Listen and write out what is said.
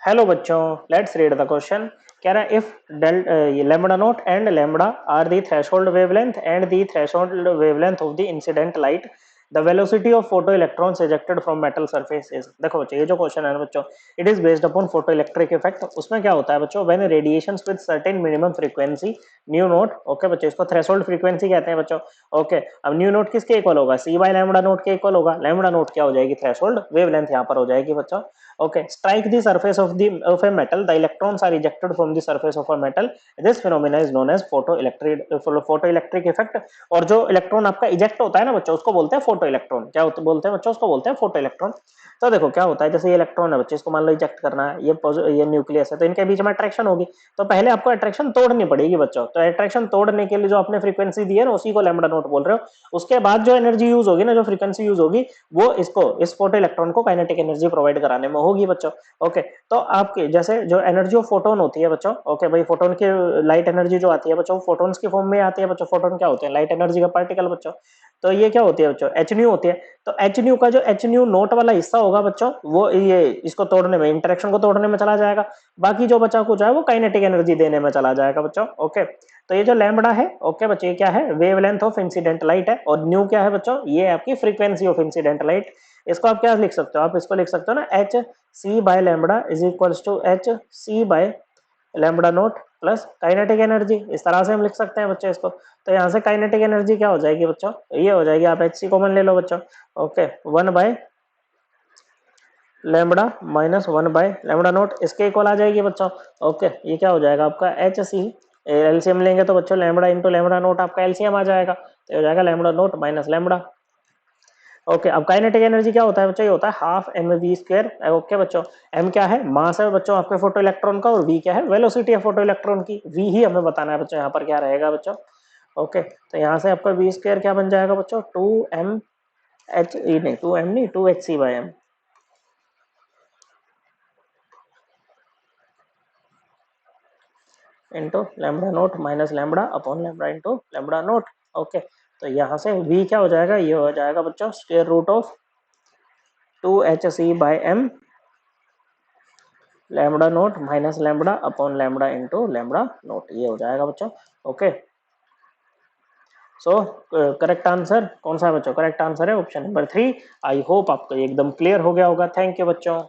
Hello बच्चों, let's read the question. कह रहा है if del lambda naught and lambda are the threshold wavelength and the threshold wavelength of the incident light, the velocity of photo electrons ejected from metal surface is. देखो बच्चों, ये जो question है ना बच्चों, it is based upon photo electric effect. उसमें क्या होता है बच्चों, when radiations with certain minimum frequency nu naught, okay बच्चों, इसको थ्रेशोल्ड फ्रीक्वेंसी कहते हैं बच्चों। ओके, अब न्यू नोट किसके इक्वल होगा? सी बाय लैम्बडा नोट के इक्वल होगा। लैम्बडा नोट क्या हो जाएगी? थ्रेशोल्ड वेवलेंथ यहाँ पर हो जाएगी बच्चों। Okay, strike the surface of a metal, the electrons are ejected from the surface of a metal. This phenomena is known as photoelectric effect। और जो इलेक्ट्रॉन आपका इजेक्ट होता है ना बच्चों, उसको बोलते हैं फोटो इलेक्ट्रॉन। क्या बोलते हैं बच्चों? उसको बोलते हैं फोटो इलेक्ट्रॉन। तो देखो क्या होता है, जैसे ये इलेक्ट्रॉन है बच्चे, इसको मान लो इजेक्ट करना है, ये न्यूक्लियस है, तो इनके बीच में अट्रैक्शन होगी। तो पहले आपको अट्रैक्शन तोड़नी पड़ेगी बच्चों। तो अट्रैक्शन तोड़ने के लिए जो आपने फ्रीक्वेंसी दी है ना, उसी को लैम्बडा नोट बोल रहे हो। उसके बाद जो एनर्जी यूज होगी ना, जो फ्रीक्वेंसी यूज होगी, वो इस फोटो इलेक्ट्रॉन को काइनेटिक एनर्जी प्रोवाइड कराने में होगी बच्चों। ओके, तो आपके जैसे जो एनर्जी ऑफ फोटोन होती है बच्चों, ओके भाई, फोटोन की लाइट एनर्जी जो आती है बच्चों, फोटोन्स की फॉर्म में आती है बच्चों। फोटोन क्या होते हैं? लाइट एनर्जी का पार्टिकल बच्चों। तो ये क्या होती है बच्चों? एच न्यू होती है। तो एच न्यू का जो एच न्यू नोट वाला हिस्सा होगा बच्चों, वो ये इसको तोड़ने में, इंटरेक्शन को तोड़ने में चला जाएगा। बाकी जो बचा कुछ है वो काइनेटिक एनर्जी देने में चला जाएगा बच्चों। ओके, तो ये जो लैम्बडा है, ओके बच्चों, ये क्या है? वेवलेंथ ऑफ इंसिडेंट लाइट है। और न्यू क्या है बच्चों? ये आपकी फ्रीक्वेंसी ऑफ इंसिडेंट लाइट। इसको आप क्या लिख सकते हो? आप इसको लिख सकते हो ना, H C by lambda is equals to H C by lambda naught plus kinetic energy. इस तरह से हम लिख सकते हैं बच्चों इसको। तो यहाँ से काइनेटिक एनर्जी क्या हो जाएगी बच्चों? ये हो जाएगी, आप एच सी कॉमन ले लो बच्चों। Okay, 1 by lambda minus 1 by lambda naught, इसके इक्वल आ जाएगी बच्चों। ओके, ये क्या हो जाएगा आपका? एच सी, एलसीएम लेंगे तो बच्चों लैम्बडा इंटू लैम्बडा नोट आपका एलसीएम आ जाएगा। तो हो जाएगा lambda naught minus lambda. Okay, अब काइनेटिक एनर्जी क्या होता है बच्चों? ये होता है half M V square. Okay बच्चों, एम क्या है? मास है बच्चों आपके फोटो इलेक्ट्रॉन का, और वी क्या है? वेलोसिटी है फोटो इलेक्ट्रॉन की। वी ही हमें बताना है बच्चों, यहाँ पर क्या रहेगा बच्चों। ओके, तो यहाँ से आपका वी स्क्वायर क्या बन जाएगा बच्चों? 2 H C by M into lambda naught minus lambda upon lambda into lambda naught. Okay, तो यहाँ से वी क्या हो जाएगा? ये हो जाएगा बच्चों square root of 2 H C by M lambda naught minus lambda upon lambda into lambda naught. ये हो जाएगा बच्चों। ओके, सो करेक्ट आंसर कौन सा है बच्चों? करेक्ट आंसर है ऑप्शन नंबर 3। आई होप आपको एकदम क्लियर हो गया होगा। थैंक यू बच्चों।